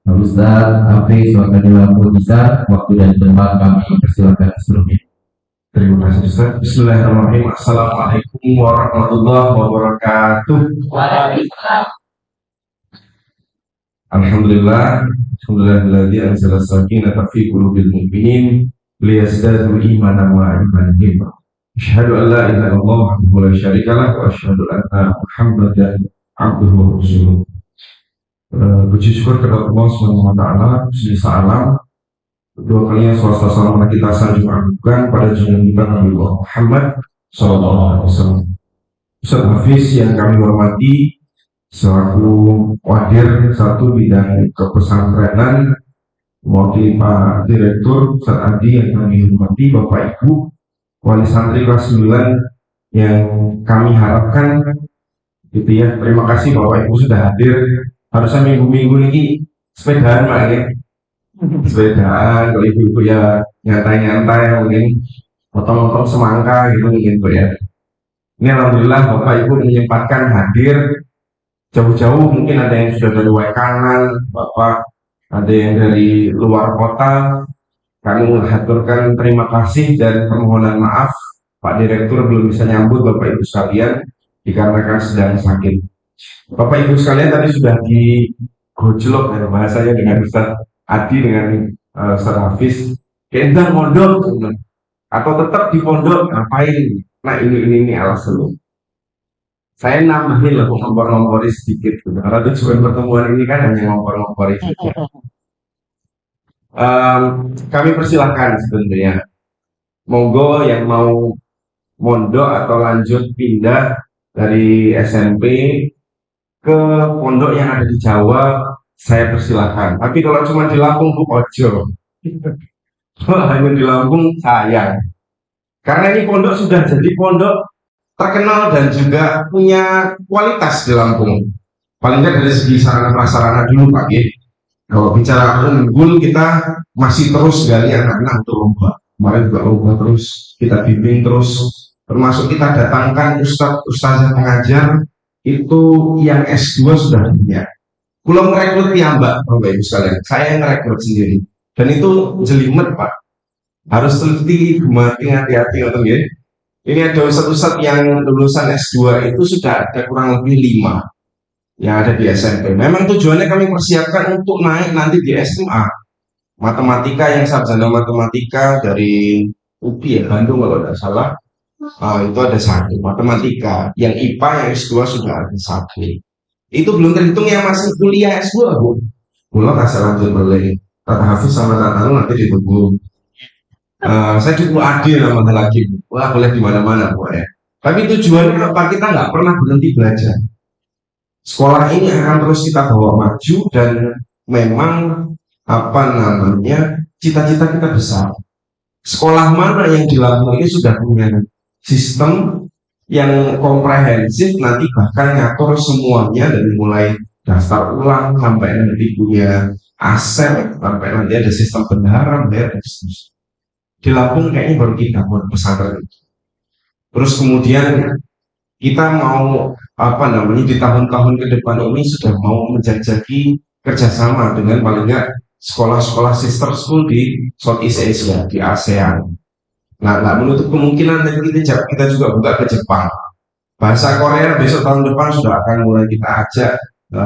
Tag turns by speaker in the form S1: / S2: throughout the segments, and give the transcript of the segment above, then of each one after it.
S1: Ustaz Hafiz Wakadillah bisa waktu dan tempat kami persilakan sebelumnya.
S2: Terima kasih Ustaz. Bismillahirrahmanirrahim. Assalamualaikum warahmatullahi wabarakatuh.
S3: Waalaikumsalam.
S2: Alhamdulillah. Alhamdulillahilladzi anzala sakinata fi qulubil mu'minin liyazdadu imanan wa imanihim. Asyhadu an la ilaha illallah wahdahu la syarika lah wa asyhadu anna Muhammadan abduhu wa rasuluh. Puji syukur kepada Allah Subhanahu wa taala, semesta alam. Kedua kalinya swasta salam kita sanjung agungan pada junjungan kita Nabi Muhammad sallallahu alaihi wasallam. Ustaz Hafiz yang kami hormati selaku wadir satu bidang kepesantrenan, mewakili Pak Direktur Ustaz Adi yang kami hormati, Bapak Ibu wali santri kelas 9 yang kami harapkan gitu ya. Terima kasih Bapak Ibu sudah hadir. Harusnya minggu-minggu ini sepedaan Pak ya. Sepedaan, kalau ibu-ibu ya nyantai-nyantai mungkin potong-potong semangka gitu mungkin Bu ya. Ini alhamdulillah Bapak Ibu menyempatkan hadir jauh-jauh, mungkin ada yang sudah dari Waikanan, Bapak, ada yang dari luar kota. Kami mengaturkan terima kasih dan permohonan maaf Pak Direktur belum bisa nyambut Bapak Ibu sekalian dikarenakan sedang sakit. Bapak Ibu sekalian tadi sudah digojlok ya bahasanya dengan Ustaz Adi dengan Ustaz Hafiz. Kendang mondok atau tetap di pondok ngapain? Nah ini alasan. Saya nambahin lah ngompor-ngompori sedikit gitu. Karena tujuan pertemuan ini kan hanya ngompor-ngompori saja. Kami persilahkan sebenarnya. Monggo yang mau mondok atau lanjut pindah dari SMP ke pondok yang ada di Jawa, saya persilahkan. Tapi kalau cuma di Lampung, ojo. Kalau hanya di Lampung, sayang. Karena ini pondok sudah jadi pondok terkenal dan juga punya kualitas di Lampung. Paling tidak dari segi sarana prasarana dulu Pak G. Kalau bicara unggul, kita masih terus gali anak-anak untuk lomba. Kemarin juga lomba terus, kita bimbing terus. Termasuk kita datangkan ustaz pengajar itu yang S2 sudah punya. Pulau merekrut Mbak, Bapak Ibu sekalian. Saya merekrut sendiri. Dan itu jelimet Pak. Harus teliti, hati-hati atau ya. Ini ada ustaz-ustaz yang lulusan S2 itu sudah ada kurang lebih 5 yang ada di SMP. Memang tujuannya kami persiapkan untuk naik nanti di SMA. Matematika yang sarjana matematika dari UPI ya, Bandung kalau tidak salah. Itu ada 1 matematika. Yang IPA yang S2 sudah ada 1. Itu belum terhitung yang masih kuliah S2 Bu. Mulai kasih lanjut beli. Tata Hafiz sama Tata nanti ditunggu. Saya cukup adil namanya lagi. Wah boleh di mana-mana Bu ya. Tapi tujuannya apa? Kita nggak pernah berhenti belajar. Sekolah ini akan terus kita bawa maju dan memang apa namanya cita-cita kita besar. Sekolah mana yang di Lampung ini sudah punya sistem yang komprehensif, nanti bahkan ngatur semuanya dari mulai daftar ulang sampai nanti punya aset, sampai nanti ada sistem bendahara, bayar dan seterusnya. Di Lampung kayaknya baru kita buat pesantren itu. Terus kemudian kita mau apa namanya di tahun-tahun ke depan ini sudah mau menjajaki kerjasama dengan paling nggak sekolah-sekolah sister school di Southeast Asia, di ASEAN. Nah, nggak menutup kemungkinan nanti kita juga buka ke Jepang. Bahasa Korea besok tahun depan sudah akan mulai kita ajak,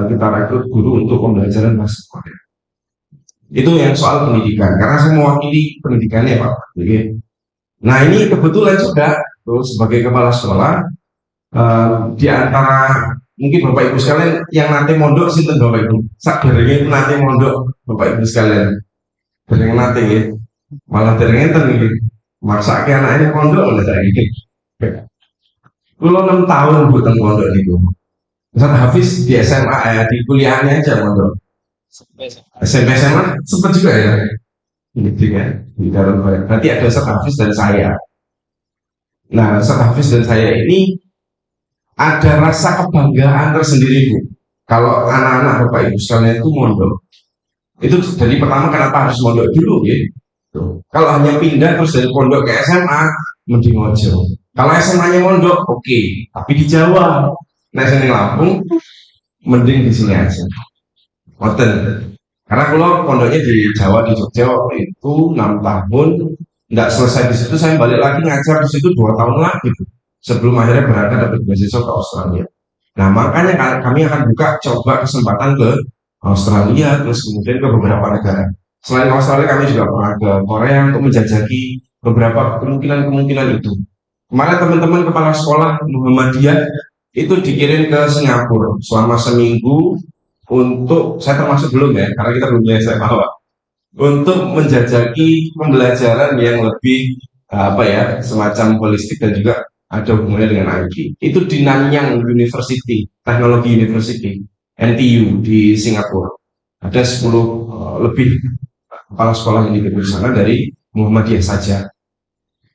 S2: kita rekrut guru untuk pembelajaran bahasa Korea. Itu yang soal pendidikan, karena saya mewakili pendidikannya Pak. Jadi, nah ini kebetulan juga sebagai kepala sekolah, di antara mungkin Bapak Ibu sekalian yang nanti mondok sih Bapak Ibu. Sadarnya nanti mondok Bapak Ibu sekalian. Dereng nanti ya. Malah dereng enten iki. Maksake anaknya mondok oleh saya iki. Kulo 6 tahun Bu teng pondok niku. Ustaz Hafiz di SMA di kuliahnya aja mondok. SMP SMA sempat juga ya. Gitu kan. Di dalam berarti ada Ustaz Hafiz dan saya. Nah, Ustaz Hafiz dan saya ini ada rasa kebanggaan tersendiri Bu. Kalau anak-anak Bapak Ibu sekalian itu mondok. Itu dari pertama kenapa harus mondok dulu ya? Kalau hanya pindah terus dari pondok ke SMA, mending ojo. Kalau SMA-nya mondok, oke. Tapi di Jawa, nah sini Lampung, mending di sini aja. Hotel. Karena kalau pondoknya di Jawa, di Jogja waktu itu 6 tahun, nggak selesai di situ, saya balik lagi ngajar di situ 2 tahun lagi, Bu. Sebelum akhirnya berangkat dapat beasiswa ke Australia. Nah, makanya kami akan buka coba kesempatan ke Australia, terus kemudian ke beberapa negara. Selain Australia, kami juga pernah ke Korea untuk menjajaki beberapa kemungkinan-kemungkinan itu. Kemarin teman-teman kepala sekolah Muhammadiyah itu dikirim ke Singapura selama seminggu untuk, saya termasuk belum ya, karena kita belum SMA, Pak, untuk menjajaki pembelajaran yang lebih apa ya, semacam holistik dan juga ada hubungannya dengan IT. Itu di Nanyang University, Technology University, NTU di Singapura. Ada 10 lebih kepala sekolah yang dikirim ke sana dari Muhammadiyah saja.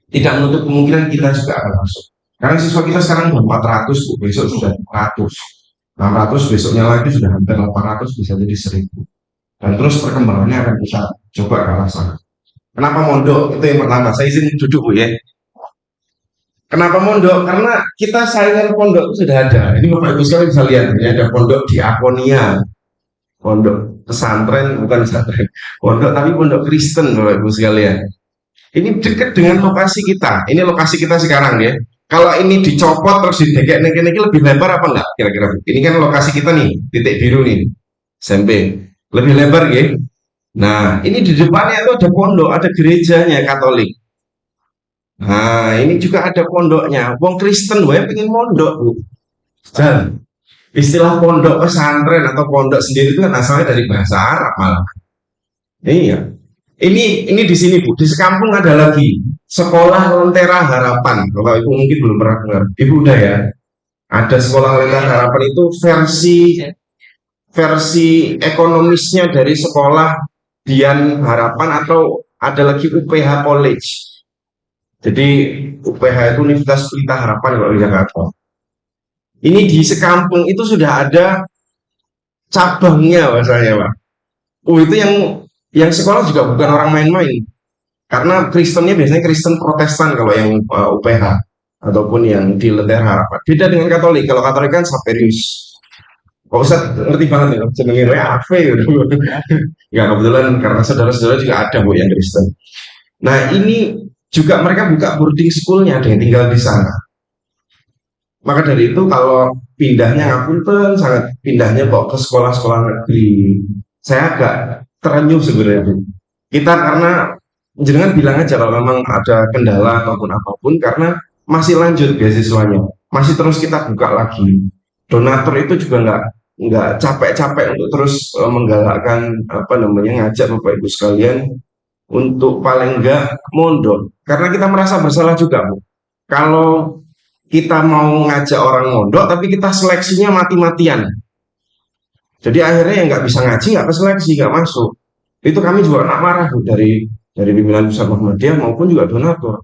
S2: Tidak menutup kemungkinan kita juga akan masuk. Karena siswa kita sekarang sudah 400, Bu. Besok sudah 600. 600, besoknya lagi sudah hampir 800, bisa jadi 1000. Dan terus perkembangannya akan kita coba ke arah sana. Kenapa mondok? Itu yang pertama. Saya izin duduk, Bu, ya. Kenapa mondok? Karena kita saingan pondok itu sudah ada. Ini Bapak Ibu sekalian bisa lihat. Ini ada pondok di Akonia. Pondok pesantren, bukan pesantren. Pondok, tapi pondok Kristen, Bapak Ibu sekalian. Ini dekat dengan lokasi kita. Ini lokasi kita sekarang ya. Kalau ini dicopot terus didekek niki lebih lebar apa enggak? Kira-kira. Ini kan lokasi kita nih, titik biru nih. SMP. Lebih lebar ya. Nah, ini di depannya itu ada pondok, ada gerejanya Katolik. Nah, ini juga ada pondoknya. Wong Kristen wae pengen mondok, Bu. Dan istilah pondok pesantren atau pondok sendiri itu kan asalnya dari bahasa Arab malah. Iya. Ini di sini, Bu. Di sekampung ada lagi Sekolah Lentera Harapan. Kalau Ibu mungkin belum pernah dengar. Ibu udah ya. Ada Sekolah Lentera Harapan itu versi ekonomisnya dari Sekolah Dian Harapan, atau ada lagi UPH College. Jadi UPH itu Universitas Pelita Harapan kalau di Jakarta. Ini di sekampung itu sudah ada cabangnya bahasanya, Pak. Itu yang sekolah juga bukan orang main-main. Karena Kristennya biasanya Kristen Protestan kalau yang UPH ataupun yang di Lentera Harapan. Beda dengan Katolik. Kalau Katolik kan Saperius. Pak Ustadz ngerti banget ya, jenengin apa ya? Ya kebetulan karena saudara-saudara juga ada, Bu, yang Kristen. Nah, ini juga mereka buka boarding school-nya, ada yang tinggal di sana. Maka dari itu kalau pindahnya ngapunten, sangat pindahnya kok ke sekolah-sekolah negeri. Saya agak terenyuh sebenarnya, Bu. Kita karena jenengan bilang aja kalau memang ada kendala ataupun apapun, karena masih lanjut beasiswanya, masih terus kita buka lagi. Donatur itu juga nggak capek-capek untuk terus menggalakkan ngajak Bapak Ibu sekalian untuk paling enggak mondok, karena kita merasa bersalah juga, Bu. Kalau kita mau ngajak orang mondok tapi kita seleksinya mati-matian, jadi akhirnya yang nggak bisa ngaji nggak keseleksi, nggak masuk. Itu kami juga nak marah, Bu, dari pimpinan Pusat Muhammadiyah maupun juga donatur.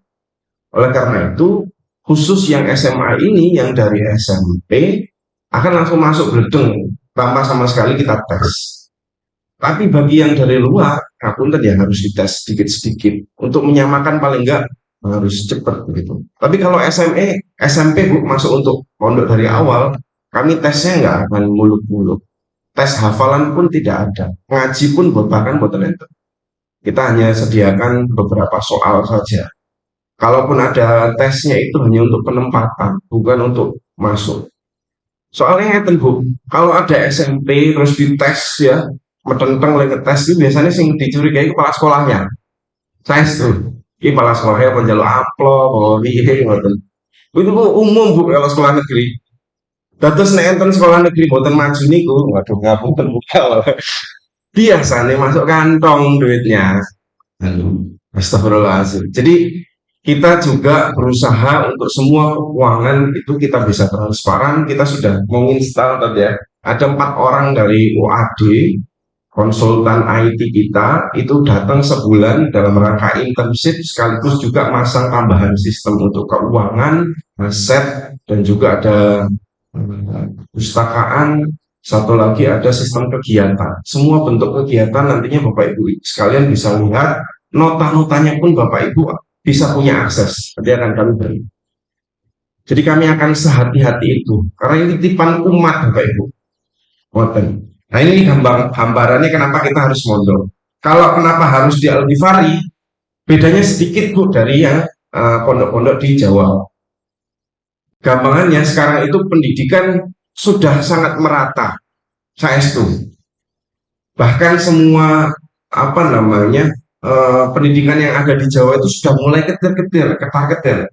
S2: Oleh karena itu, khusus yang SMA ini, yang dari SMP akan langsung masuk bledeng tanpa sama sekali kita tes. Tapi bagi yang dari luar, ngapunten ya harus dites sedikit-sedikit untuk menyamakan, paling enggak harus cepat begitu. Tapi kalau SMP, Bu, masuk untuk pondok dari awal, kami tesnya nggak akan muluk-muluk. Tes hafalan pun tidak ada, ngaji pun bahkan boten enten. Kita hanya sediakan beberapa soal saja. Kalaupun ada tesnya itu hanya untuk penempatan, bukan untuk masuk. Soalnya ngeten, Bu, kalau ada SMP terus dites ya, metenteng lagi tes itu biasanya sing dicurigai kepala sekolahnya. Saya tuh, kepala sekolahnya menjalur amplop, ngoten. Itu umum, Bu, kalau sekolah negeri. Terus nek enten sekolah negeri boten maju niku, waduh ngapunten, Bu. Biasanya masuk kantong duitnya. Astagfirullahaladzim. Jadi kita juga berusaha untuk semua keuangan itu kita bisa transparan. Kita sudah menginstal tadi ya. Ada 4 orang dari UAD, konsultan IT kita, itu datang sebulan dalam rangka internship sekaligus juga masang tambahan sistem untuk keuangan, aset, dan juga ada pustakaan. Satu lagi ada sistem kegiatan. Semua bentuk kegiatan nantinya Bapak Ibu sekalian bisa lihat, nota-notanya pun Bapak Ibu bisa punya akses. Nanti akan kami beri. Jadi kami akan sehati-hati itu, karena ini titipan umat, Bapak Ibu. Nah ini gambarannya kenapa kita harus mondok. Kalau kenapa harus di Al-Ghifari, bedanya sedikit Bu dari yang pondok-pondok di Jawa. Gampangannya sekarang itu pendidikan sudah sangat merata, saestu. Bahkan semua apa namanya pendidikan yang ada di Jawa itu sudah mulai ketar-ketir, ketar-ketir.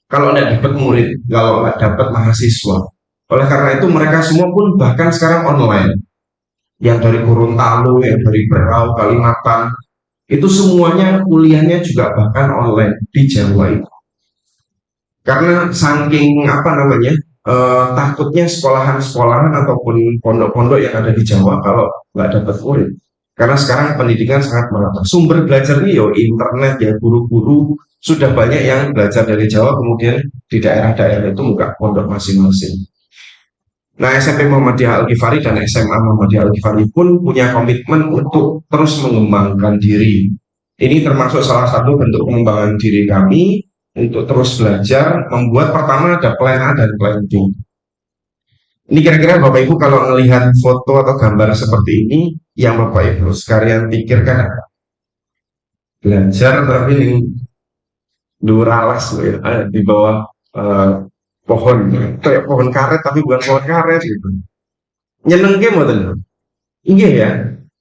S2: Kalau tidak dapat murid, kalau nggak dapat mahasiswa. Oleh karena itu mereka semua pun bahkan sekarang online. Yang dari Gorontalo, yang dari Berau, Kalimantan, itu semuanya kuliahnya juga bahkan online di Jawa itu. Karena saking apa namanya takutnya sekolahan-sekolahan ataupun pondok-pondok yang ada di Jawa kalau nggak dapat murid. Karena sekarang pendidikan sangat merata. Sumber belajarnya yo internet ya, guru-guru sudah banyak yang belajar dari Jawa, kemudian di daerah-daerah itu buka pondok masing-masing. Nah, SMP Muhammadiyah Al-Ghifari dan SMA Muhammadiyah Al-Ghifari pun punya komitmen untuk terus mengembangkan diri. Ini termasuk salah satu bentuk pengembangan diri kami untuk terus belajar, membuat pertama ada plan A dan plan B. Ini kira-kira Bapak Ibu kalau melihat foto atau gambar seperti ini, yang Bapak Ibu sekalian pikirkan apa? Belajar tapi ini duralas ya, di bawah pohon, kayak pohon karet tapi bukan pohon karet gitu. Nyenengke mboten? Iya ya.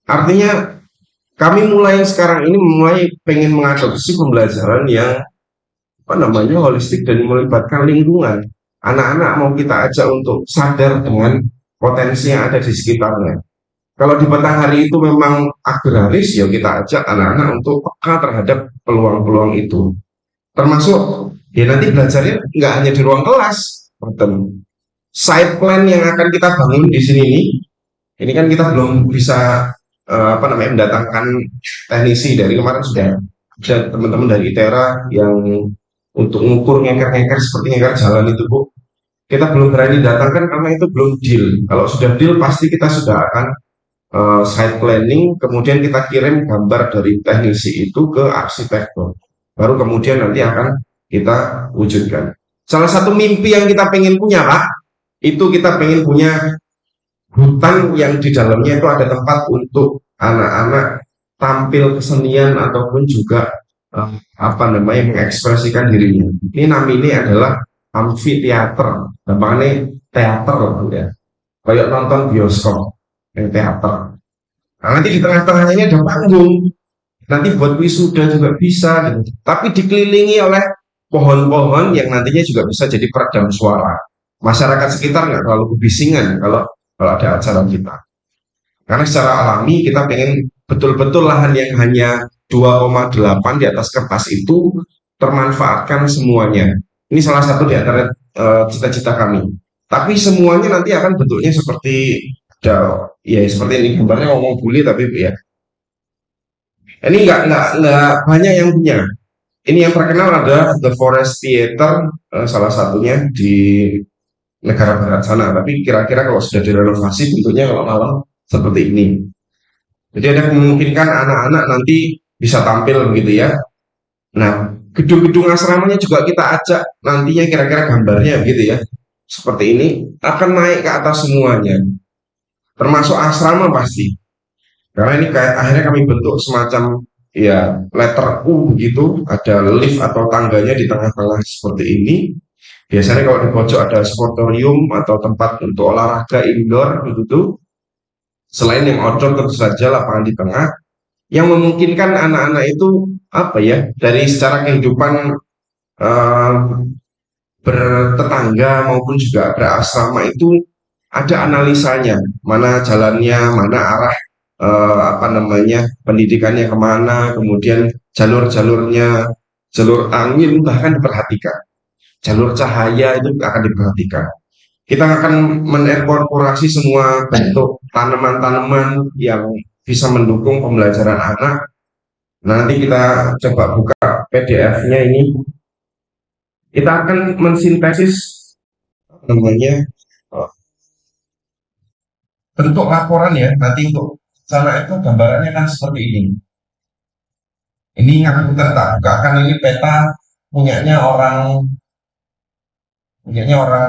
S2: Artinya kami mulai sekarang ini mulai pengen mengadopsi pembelajaran yang apa namanya holistik dan melibatkan lingkungan. Anak-anak mau kita ajak untuk sadar dengan potensi yang ada di sekitarnya. Kalau di matahari itu memang agraris, ya kita ajak anak-anak untuk peka terhadap peluang-peluang itu. Termasuk ya nanti belajarnya nggak hanya di ruang kelas, side plan yang akan kita bangun di sini ini kan kita belum bisa apa namanya mendatangkan teknisi. Dari kemarin sudah ada teman-teman dari ITERA yang untuk mengukur ngeker-ngeker seperti ngeker jalan itu Bu. Kita belum berani datangkan karena itu belum deal. Kalau sudah deal pasti kita sudah akan side planning, kemudian kita kirim gambar dari teknisi itu ke arsitektur. Baru kemudian nanti akan kita wujudkan. Salah satu mimpi yang kita pengen punya Pak, itu kita pengen punya hutan yang di dalamnya itu ada tempat untuk anak-anak tampil kesenian ataupun juga apa namanya mengekspresikan dirinya. Ini namanya adalah amfiteater, gampangnya teater ya, kayak nonton bioskop yang teater. Nah, nanti di tengah-tengahnya ini ada panggung, nanti buat wisuda juga bisa, gitu. Tapi dikelilingi oleh pohon-pohon yang nantinya juga bisa jadi peredam suara. Masyarakat sekitar nggak terlalu kebisingan kalau ada acara kita. Karena secara alami kita pengen betul-betul lahan yang hanya 2,8 di atas kertas itu termanfaatkan semuanya. Ini salah satu di antara cita-cita kami. Tapi semuanya nanti akan bentuknya seperti ya seperti ini gambarnya ngomong bule tapi ya. Ini nggak banyak yang punya. Ini yang terkenal adalah The Forest Theater, salah satunya di negara barat sana. Tapi kira-kira kalau sudah direnovasi bentuknya kalau malam seperti ini. Jadi ada memungkinkan anak-anak nanti bisa tampil begitu ya. Nah, gedung-gedung asramanya juga kita ajak nantinya kira-kira gambarnya begitu ya. Seperti ini akan naik ke atas semuanya. Termasuk asrama pasti. Karena ini kayak akhirnya kami bentuk semacam ya letter U begitu, ada lift atau tangganya di tengah-tengah seperti ini. Biasanya kalau di pojok ada sportorium atau tempat untuk olahraga indoor begitu. Selain yang outdoor tentu saja lapangan di tengah yang memungkinkan anak-anak itu apa ya dari secara kehidupan bertetangga maupun juga berasrama itu ada analisanya, mana jalannya, mana arah apa namanya pendidikannya kemana, kemudian jalur-jalurnya, jalur angin bahkan diperhatikan, jalur cahaya itu akan diperhatikan. Kita akan menginkorporasi semua bentuk tanaman-tanaman yang bisa mendukung pembelajaran anak. Nanti kita coba buka PDF-nya ini. Kita akan mensintesis namanya bentuk laporan ya. Nanti untuk sana itu gambarannya kan seperti ini. Ini yang kita tak bukakan ini peta punyanya orang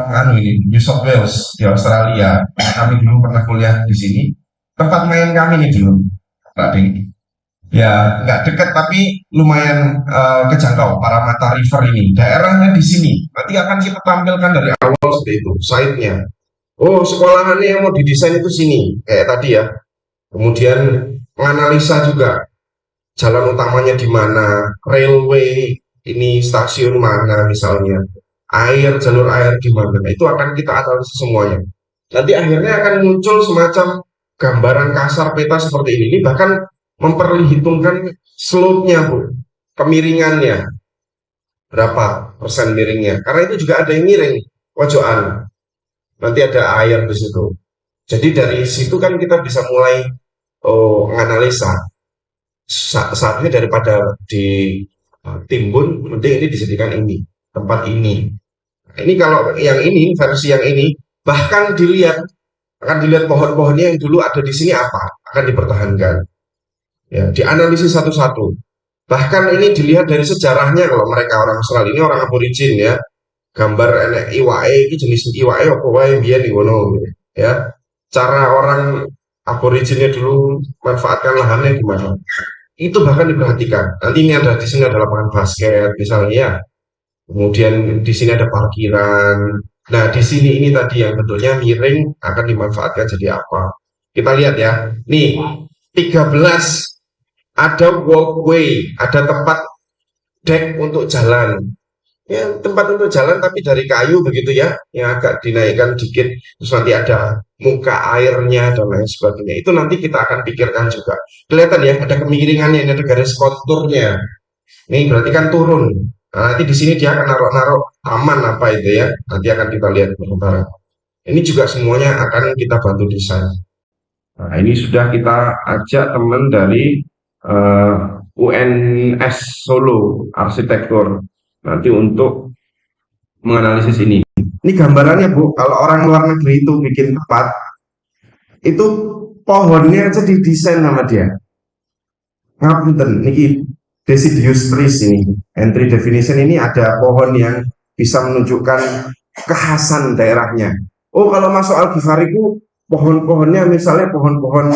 S2: anu ini New South Wales di Australia. Kami dulu pernah kuliah di sini. tempat main kami nih dulu, Pak Ding. Ya, nggak dekat tapi lumayan kejangkau. Paramata River ini, daerahnya di sini. Nanti akan kita tampilkan dari awal seperti itu, site-nya. Oh, sekolahannya yang mau didesain itu sini, kayak tadi ya. Kemudian menganalisa juga jalan utamanya di mana, railway ini stasiun mana misalnya, air jalur air di mana. Nah, itu akan kita analisis semuanya. Nanti akhirnya akan muncul semacam gambaran kasar peta seperti ini. Ini bahkan memperhitungkan slope-nya, Bu, kemiringannya berapa persen miringnya. Karena itu juga ada yang miring pojokan. Nanti ada air di situ. Jadi dari situ kan kita bisa mulai menganalisa saatnya daripada ditimbun, mending ini dijadikan ini tempat ini. Nah, ini kalau yang ini versi yang ini bahkan akan dilihat pohon-pohonnya yang dulu ada di sini apa akan dipertahankan, ya dianalisis satu-satu. Bahkan ini dilihat dari sejarahnya kalau mereka orang Australia ini orang aborigin ya, gambar enek iwae ini jenis iwae apa wae biyen ngono ya. Cara orang aboriginnya dulu manfaatkan lahannya gimana. Itu bahkan diperhatikan. Nanti ini ada di sini ada lapangan basket misalnya ya. Kemudian di sini ada parkiran. Nah, di sini ini tadi yang bentuknya miring akan dimanfaatkan jadi apa? Kita lihat ya. Nih, 13 ada walkway, ada tempat deck untuk jalan. Ya, tempat untuk jalan tapi dari kayu begitu ya, yang agak dinaikkan dikit, terus nanti ada muka airnya dan lain sebagainya. Itu nanti kita akan pikirkan juga. Kelihatan ya, ada kemiringannya, ini ada garis konturnya. Ini berarti kan turun. Nah, nanti di sini dia akan naruh-naruh taman apa itu ya. Nanti akan kita lihat bareng. Ini juga semuanya akan kita bantu desain. Nah, ini sudah kita ajak teman dari UNS Solo Arsitektur nanti untuk menganalisis ini. Ini gambarannya Bu, kalau orang luar negeri itu bikin tempat, itu pohonnya aja didesain sama dia. Ngapunten, niki deciduous trees ini. Entry definition ini ada pohon yang bisa menunjukkan kekhasan daerahnya. Oh, kalau masuk Al-Ghifari itu pohon-pohonnya misalnya pohon-pohon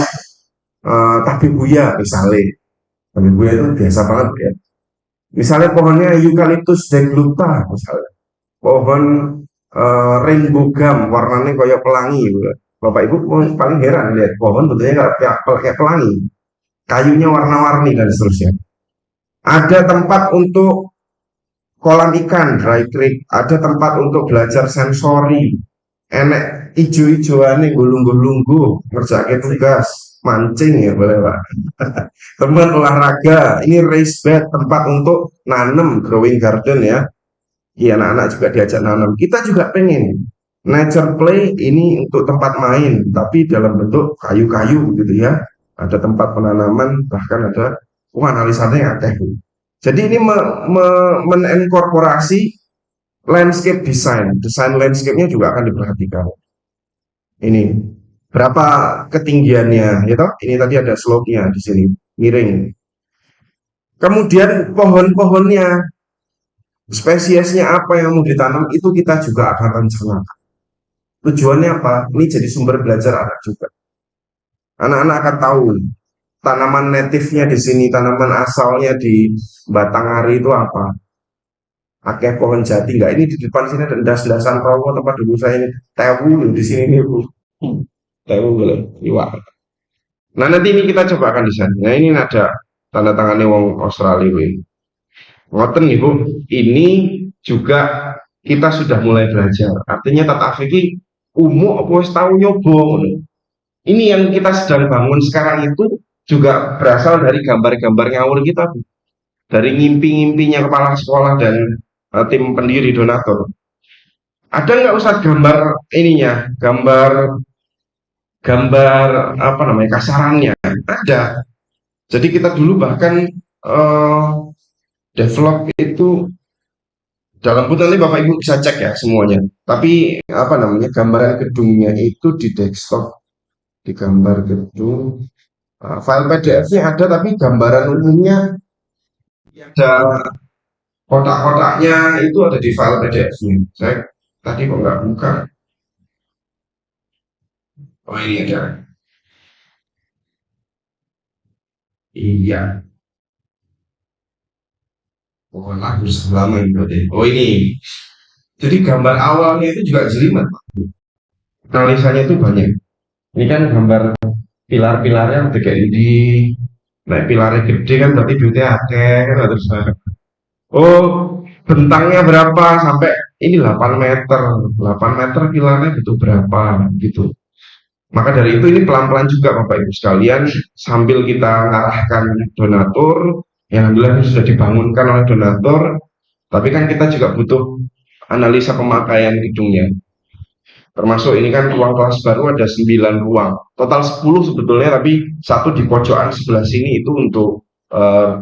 S2: tabebuya misalnya. Tabebuya itu biasa banget ya. Misalnya pohonnya Eucalyptus degluta misalnya. Pohon rainbow gum warnanya kayak pelangi. Bapak Ibu paling heran lihat pohon bentuknya kayak pelangi. Kayunya warna-warni dan seterusnya. Ada tempat untuk kolam ikan, dry creek. Ada tempat untuk belajar sensori. Enek ijo-ijoane gulung-gulunggu, ngerjaake tugas, mancing ya boleh Pak. Teman olahraga, ini raised bed, tempat untuk nanem, growing garden ya. Iya, anak-anak juga diajak nanam. Kita juga pengen nature play ini untuk tempat main, tapi dalam bentuk kayu-kayu gitu ya. Ada tempat penanaman, bahkan ada analisanya yang akeh. Jadi ini menginkorporasi landscape design. Desain landscape-nya juga akan diperhatikan. Ini berapa ketinggiannya, ya toh? Ini tadi ada slope-nya di sini, miring. Kemudian pohon-pohonnya, spesiesnya apa yang mau ditanam itu kita juga akan rencanakan. Tujuannya apa? Ini jadi sumber belajar anak juga. Anak-anak akan tahu tanaman native-nya di sini, tanaman asalnya di Batanghari itu apa. Akeh pohon jati enggak? Ini di depan sini ada das-dasan rawa tempat dulu saya ini tewu di sini nih Bu. Tewu boleh iwak. Nah nanti ini kita coba akan desain. Nah ini ada tanda tangannya wong Australia ini. Ngoten nih Bu, ini juga kita sudah mulai belajar. Artinya tata fikih umum apa wis tahu nyoba. Ini yang kita sedang bangun sekarang itu juga berasal dari gambar-gambar ngawur kita Bu. Dari ngimpi-ngimpinya kepala sekolah dan tim pendiri donatur. Ada nggak Ustadz gambar ininya, gambar apa namanya kasarannya? Ada. Jadi kita dulu bahkan develop itu dalam nanti Bapak Ibu bisa cek ya semuanya. Tapi apa namanya gambaran gedungnya itu di desktop, di gambar gedung. File PDF-nya ada tapi gambaran umumnya ada kotak-kotaknya itu ada di file PDF-nya. Saya tadi kok nggak buka. Oh ini ada. Iya. Oh, lagu lama ini berarti. Oh ini. Jadi gambar awalnya itu juga jelimet. Analisanya itu banyak. Ini kan gambar pilar-pilarnya udah kayak ini. Nah, pilarnya gede kan berarti duitnya akeh kan terus. Oh, bentangnya berapa sampai ini 8 meter. 8 meter pilarnya butuh berapa gitu. Maka dari itu ini pelan-pelan juga Bapak Ibu sekalian sambil kita mengarahkan donatur yang alhamdulillah ini sudah dibangunkan oleh donatur, tapi kan kita juga butuh analisa pemakaian gedungnya. Termasuk ini kan ruang kelas baru ada 9 ruang. Total 10 sebetulnya, tapi satu di pojokan sebelah sini itu untuk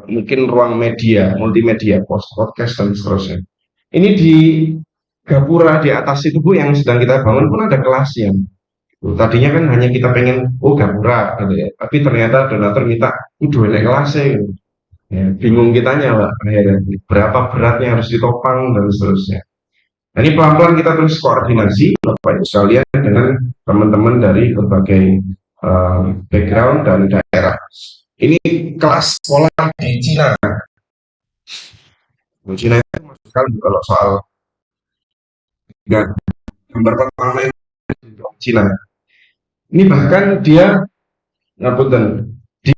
S2: mungkin ruang media, multimedia, podcast dan seterusnya. Ini di gapura di atas itu Bu yang sedang kita bangun pun ada kelasnya. Tadinya kan hanya kita pengen gapura gitu ya, tapi ternyata donatur minta udah naik kelasnya gitu. Ya, bingung kitanya Pak akhirnya berapa beratnya harus ditopang dan seterusnya. Nah, ini pelan-pelan kita terus koordinasi Bapak Ibu sekalian dengan teman-teman dari berbagai background dan daerah. Ini kelas sekolah di Cina. Di Cina itu masuk sekali kalau soal gambar pertama itu di Cina. Ini bahkan dia ngapunten di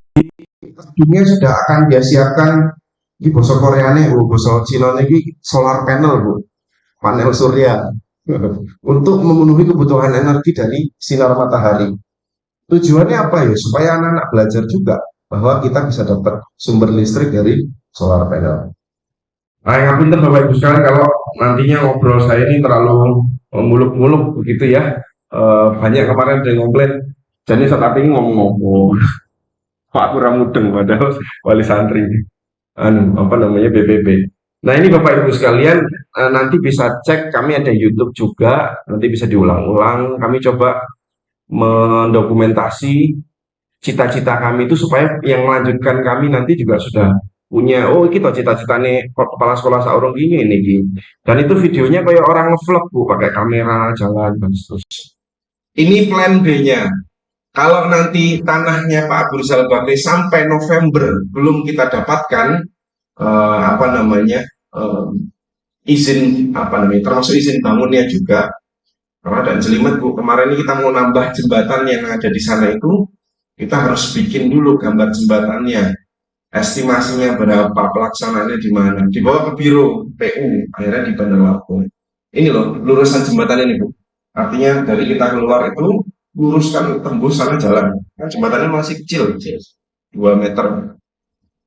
S2: dunia sudah akan dia siapkan di bahasa Koreanya, bahasa Cina ini solar panel Bu, panel surya untuk memenuhi kebutuhan energi dari sinar matahari. Tujuannya apa ya? Supaya anak-anak belajar juga bahwa kita bisa dapat sumber listrik dari solar panel. Nah, yang pinter Bapak Ibu sekalian kalau nantinya ngobrol saya ini terlalu muluk-muluk begitu ya. Banyak kemarin ada yang komplain. Jadi saat ini ngomong-ngomong, Pak kurang mudeng padahal wali santri. Apa namanya BPP. Nah ini Bapak Ibu sekalian nanti bisa cek kami ada YouTube juga nanti bisa diulang-ulang kami coba mendokumentasi cita-cita kami itu supaya yang melanjutkan kami nanti juga sudah punya kita cita-citanya kepala sekolah saurung gini ini gini dan itu videonya kayak orang ngevlog Bu pakai kamera jalan dan seterusnya. Ini plan B-nya. Kalau nanti tanahnya Pak Abu Rizal Bakri sampai November belum kita dapatkan izin termasuk izin bangunnya juga karena ada jelimet Bu kemarin ini kita mau nambah jembatan yang ada di sana itu kita harus bikin dulu gambar jembatannya estimasinya berapa pelaksanaannya di mana dibawa ke biro PU akhirnya di Bandar Lampung ini loh lurusan jembatan ini Bu artinya dari kita keluar itu luruskan tembus sana jalan kan jembatannya masih kecil 2 meter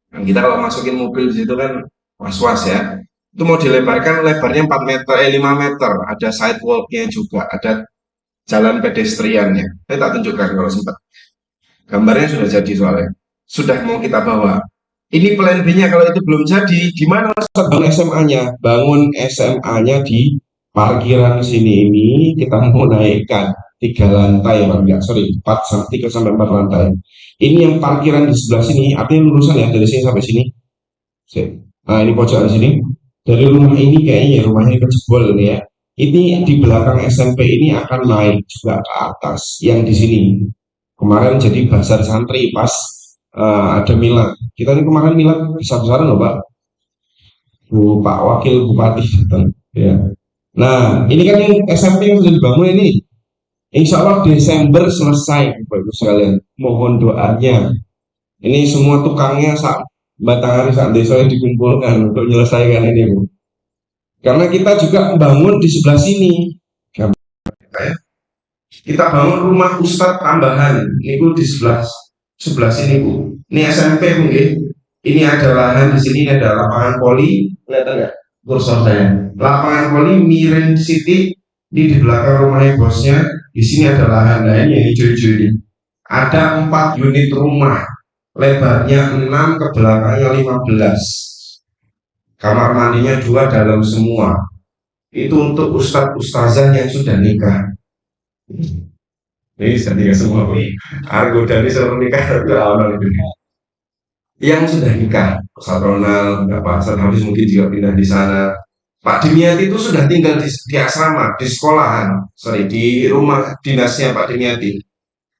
S2: dan kita kalau masukin mobil di situ kan was-was ya itu mau dilebarkan lebarnya 4 meter 5 meter ada sidewalknya juga ada jalan pedestriannya saya tak tunjukkan kalau sempat gambarnya sudah jadi soalnya sudah mau kita bawa ini plan B-nya kalau itu belum jadi gimana bangun SMA-nya bangun SMA-nya di parkiran sini ini kita mau naikkan 3 lantai sorry 3 sampai 4 lantai ini yang parkiran di sebelah sini artinya lurusan ya dari sini sampai sini nah ini pojokan sini dari rumah ini kayaknya rumahnya kejebol ini ya ini di belakang SMP ini akan naik juga ke atas yang di sini kemarin jadi bazar santri pas ada milad kita ini kemarin milad besar-besaran loh Pak Pak Wakil Bupati ya. Nah ini kan yang SMP yang sudah dibangun ini Insya Allah Desember selesai Bapak Ibu sekalian mohon doanya ini semua tukangnya Batanghari saat desa dikumpulkan untuk menyelesaikan ini Bu karena kita juga bangun di sebelah sini kita bangun rumah Ustadz tambahan ini di sebelah sini Bu ini SMP mungkin ini ada lahan di sini ada lapangan poli kelihatan nggak kursor saya lapangan poli miring City ini di belakang rumahnya bosnya di sini ada lahan lain yang hijau-hijau ini ada 4 unit rumah lebarnya 6 ke belakangnya 15 kamar mandinya 2 dalam semua itu untuk ustadz ustazah yang sudah nikah ini sudah nikah semua argo dari seluruh nikah yang sudah nikah Ustaz Ronald Ustaz Hafiz mungkin juga pindah di sana Pak Dimyati itu sudah tinggal di asrama di sekolahan di rumah dinasnya Pak Dimyati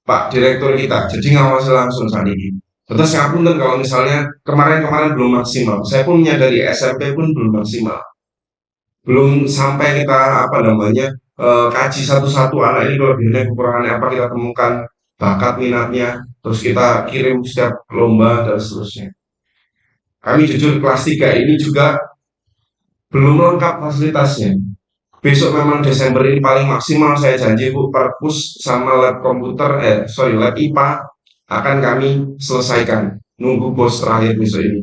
S2: Pak Direktur kita jadi ngawasi langsung saat ini Terus ngapunten kalau misalnya kemarin-kemarin belum maksimal. Saya pun menyadari SMP pun belum maksimal. Belum sampai kita apa namanya kaji satu-satu anak ini kelebihannya kekurangannya apa kita temukan bakat minatnya terus kita kirim setiap lomba dan seterusnya. Kami jujur kelas 3 ini juga belum lengkap fasilitasnya. Besok memang Desember ini paling maksimal saya janji Bu, perpus sama lab komputer lab IPA akan kami selesaikan. Nunggu bos terakhir besok ini.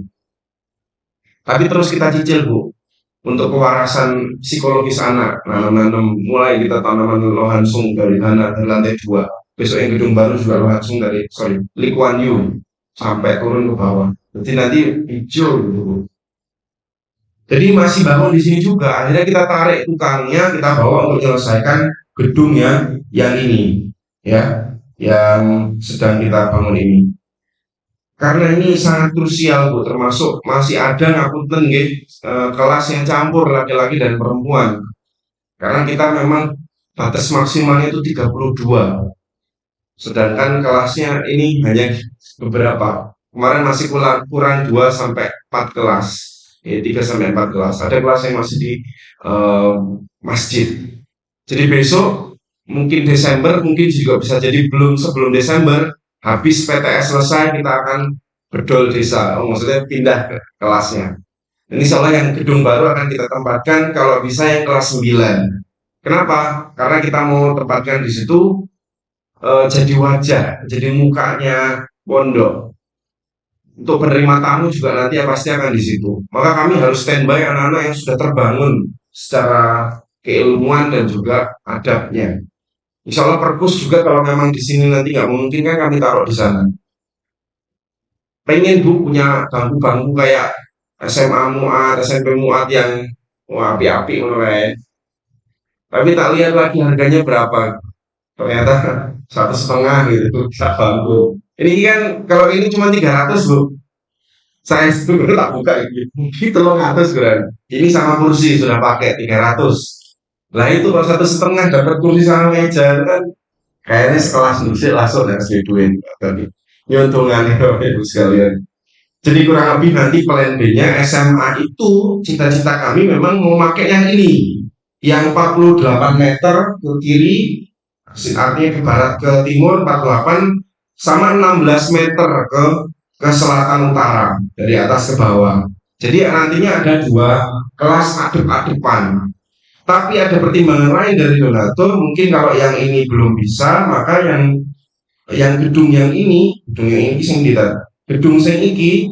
S2: Tapi terus kita cicil Bu, untuk pewarasan psikologis anak. Nanam mulai kita tanaman lohansung dari tanah dari lantai 2. Besok yang gedung baru juga lohansung dari Lee Kuan Yew sampai turun ke bawah. Jadi nanti hijau gitu. Jadi masih bangun di sini juga. Akhirnya kita tarik tukangnya, kita bawa untuk menyelesaikan gedungnya yang ini, ya, yang sedang kita bangun ini. Karena ini sangat krusial Bu, termasuk masih ada ngapunten kelas yang campur laki-laki dan perempuan. Karena kita memang batas maksimalnya itu 32. Sedangkan kelasnya ini hanya beberapa. Kemarin masih kurang 2 sampai 4 kelas. 3 sampai 4 kelas. Ada kelas yang masih di masjid. Jadi besok mungkin Desember, mungkin juga bisa jadi sebelum Desember habis PTS selesai kita akan bedol desa. Maksudnya pindah ke kelasnya. Ini soalnya yang gedung baru akan kita tempatkan kalau bisa yang kelas 9. Kenapa? Karena kita mau tempatkan di situ jadi wajah, jadi mukanya pondok. Untuk penerima tamu juga nanti ya pasti akan di situ. Maka kami harus standby anak-anak yang sudah terbangun secara keilmuan dan juga adabnya. Insya Allah perpus juga kalau memang di sini nanti nggak memungkinkan kami taruh di sana. Pengen Bu punya bangku-bangku kayak SMA Muat, SMP Muat yang api-api mulai. Tapi tak lihat lagi harganya berapa. Ternyata 1,5 gitu bisa bangku. Ini kan kalau ini cuma 300 Bu. Saya itu tak buka gitu. Itu loh atas kan. Ini sama kursi sudah pakai 300. Lah itu kalau 1,5 dapat kursi sama meja kan kayaknya sekelas musik langsung dari segi duit tadi. Nyuntungannya Ibu sekalian. Jadi kurang lebih nanti plan B-nya SMA itu cita-cita kami memang mau pakai yang ini. Yang 48 meter ke kiri, artinya ke barat ke timur 48 sama 16 meter ke selatan utara dari atas ke bawah. Jadi nantinya ada 2 kelas adep-adepan. Tapi ada pertimbangan lain dari donatur, mungkin kalau yang ini belum bisa, maka yang gedung yang ini sing kita gedung sing iki.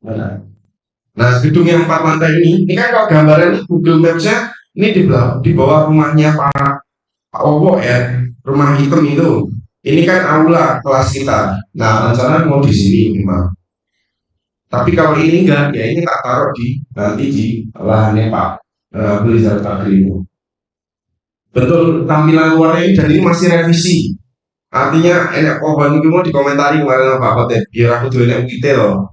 S2: Nah, gedung yang 4 lantai ini kan kalau gambaran Google Maps-nya ini di bawah rumahnya Pak Owo ya, rumah hitam itu. Ini kan aula kelas kita. Nah, rencana mau di sini memang. Tapi kalau ini enggak, ya ini tak taruh nanti di lahannya Pak Blizzard Agri itu. Betul tampilan luarnya ini dan ini masih revisi. Artinya enak pohon itu mau dikomentari kemarin Pak Khote, biar aku tuh enak kita loh.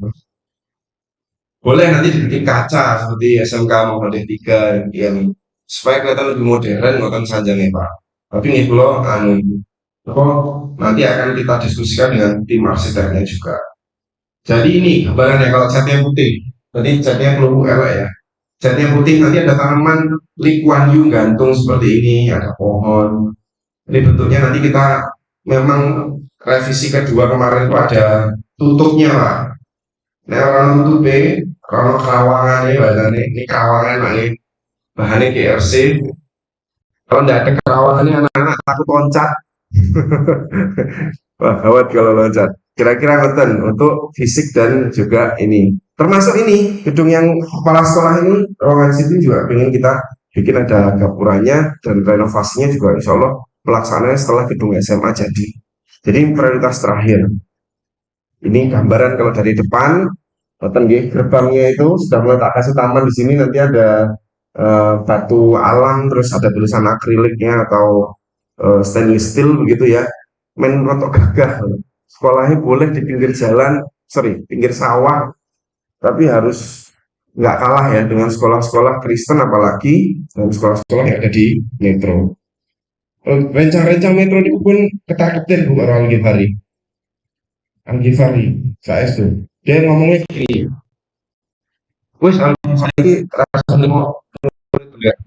S2: Boleh nanti dibikin kaca seperti SMK maupun D3 yang supaya kelihatan lebih modern, bukan sanjangnya Pak. Tapi ini kalau nanti akan kita diskusikan dengan tim arsiteknya juga. Jadi ini gambarannya kalau catnya putih, tadi catnya peluru elek ya. Catnya putih nanti ada tanaman Lee Kuan Yew gantung seperti ini, ada pohon. Ini bentuknya nanti kita memang revisi kedua kemarin itu ada tutupnya Pak. Nah orang tutup kalau kerawangan ini kerawangan ini bahannya GRC. Kalau tidak ada kerawangannya anak-anak takut loncat. Wah, gawat kalau loncat. Kira-kira konten untuk fisik dan juga ini. Termasuk ini, gedung yang kepala sekolah ini, ruangan situ juga ingin kita bikin ada gapuranya dan renovasinya juga insya Allah pelaksanaannya setelah gedung SMA jadi. Jadi prioritas terakhir. Ini gambaran kalau dari depan, gerbangnya itu sudah meletakkan taman di sini nanti ada batu alam, terus ada tulisan akriliknya atau stainless steel begitu ya. Men rotok gagah. Sekolahnya boleh di pinggir jalan, pinggir sawah, tapi harus nggak kalah ya dengan sekolah-sekolah Kristen apalagi dan sekolah-sekolah yang ada di metro. Rencang-rencang metro ini pun ketar-ketir Bu Rawal Gifari. Al-Ghifari, saya itu. Dia ngomongnya gini, wes Al-Ghifari rasanya kok murid.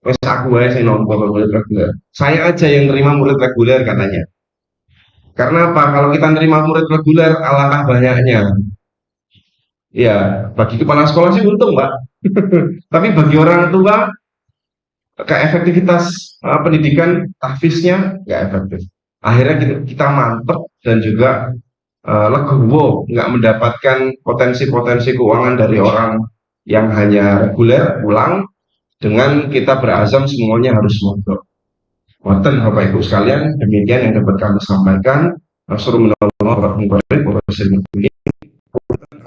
S2: Wes aku aja sih nomor murid reguler. Saya aja yang terima murid reguler katanya. Karena apa? Kalau kita terima murid reguler, alangkah banyaknya. Ya, bagi kepala sekolah sih untung, Pak. Tapi bagi orang tua, keefektivitas pendidikan tahfiznya nggak efektif. Akhirnya kita mantep dan juga legowo, nggak mendapatkan potensi-potensi keuangan dari orang yang hanya reguler pulang dengan kita berazam semuanya harus mondok. Wonten Bapak Ibu sekalian, demikian yang dapat kami sampaikan.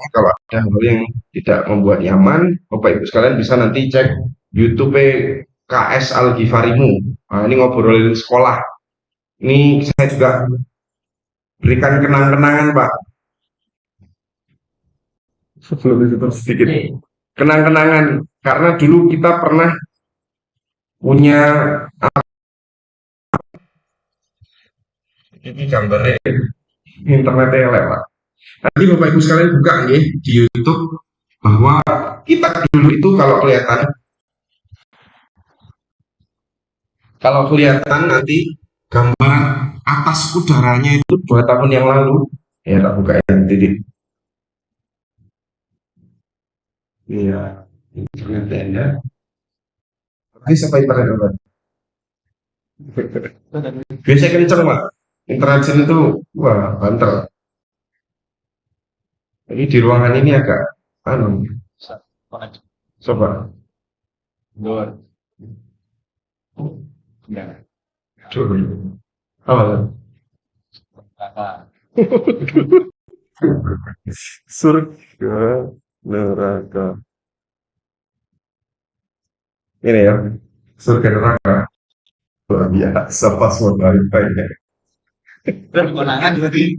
S2: Kalau ada hal yang tidak membuat nyaman, Bapak Ibu sekalian bisa nanti cek YouTube KS Al-Ghifarimu. Nah, ini ngobrolin sekolah. Ini saya juga berikan kenang-kenangan, Pak. Sebelum itu sedikit. Kenang-kenangan, karena dulu kita pernah punya ini gambarnya internetnya elek, Pak. Nanti Bapak Ibu sekalian buka nih di YouTube bahwa kita dulu itu kalau kelihatan nanti gambar atas udaranya itu 2 tahun yang lalu, ya tak buka ya titik. Iya, internetnya ya. Tapi siapa internet Pak? Biasanya kenceng, Pak. Internet sini tuh wah banter. Ini di ruangan ini agak coba. Apa? Surga neraka. Ini ya, surga neraka. Luar biasa password wifi-nya.
S3: Dan konangan berarti.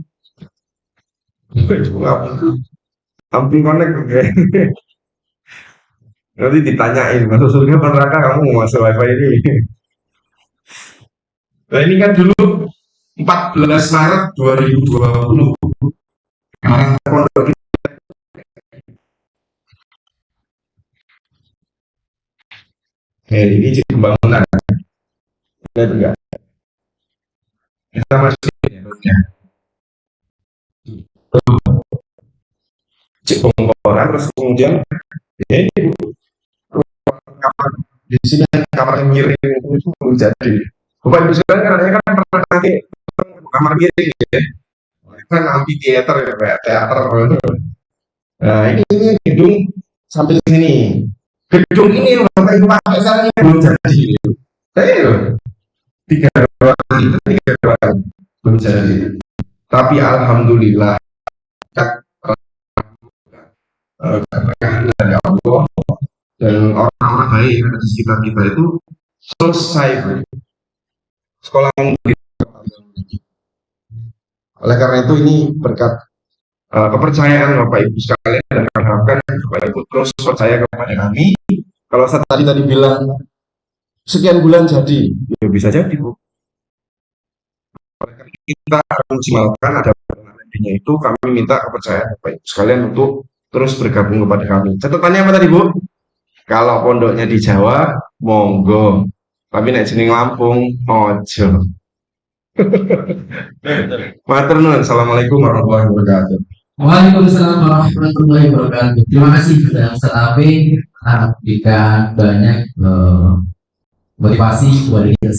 S2: Samping connect oke. Nanti ditanyain masuk surga apa neraka kamu mau masuk wifi ini. Nah ini kan dulu 14 Maret 2020 kemarin pondok ini cek pembangunan lihat enggak kita masih cek pembongkaran terus kemudian ini kamar di sini kamar miring itu belum jadi. Bapak Ibu sekalian karena kan pernah pakai kamar miring ya, kan amphitheater ya kayak teater. Nah ini gedung sampai sini. Gedung ini Bapak Ibu pakai sekarang belum jadi. Tiga ruangan belum jadi. Tapi alhamdulillah dari Allah dan orang-orang baik yang ada di sekitar kita itu selesai sekolah. Oleh karena itu ini berkat kepercayaan Bapak Ibu sekalian dan kami harapkan Bapak Ibu terus percaya kepada kami. Kalau saya tadi bilang sekian bulan jadi, ya bisa jadi Bu. Oleh karena kita akan maksimalkan ada nantinya itu kami minta kepercayaan Bapak Ibu sekalian untuk terus bergabung kepada kami. Catatannya apa tadi Bu? Kalau pondoknya di Jawa, monggo. Tapi nek jeneng Lampung, ojo. Matur nuwun. Assalamualaikum warahmatullahi wabarakatuh.
S1: Waalaikumsalam warahmatullahi wabarakatuh. Terima kasih sudah Ustaz Ape, berikan banyak motivasi kepada kita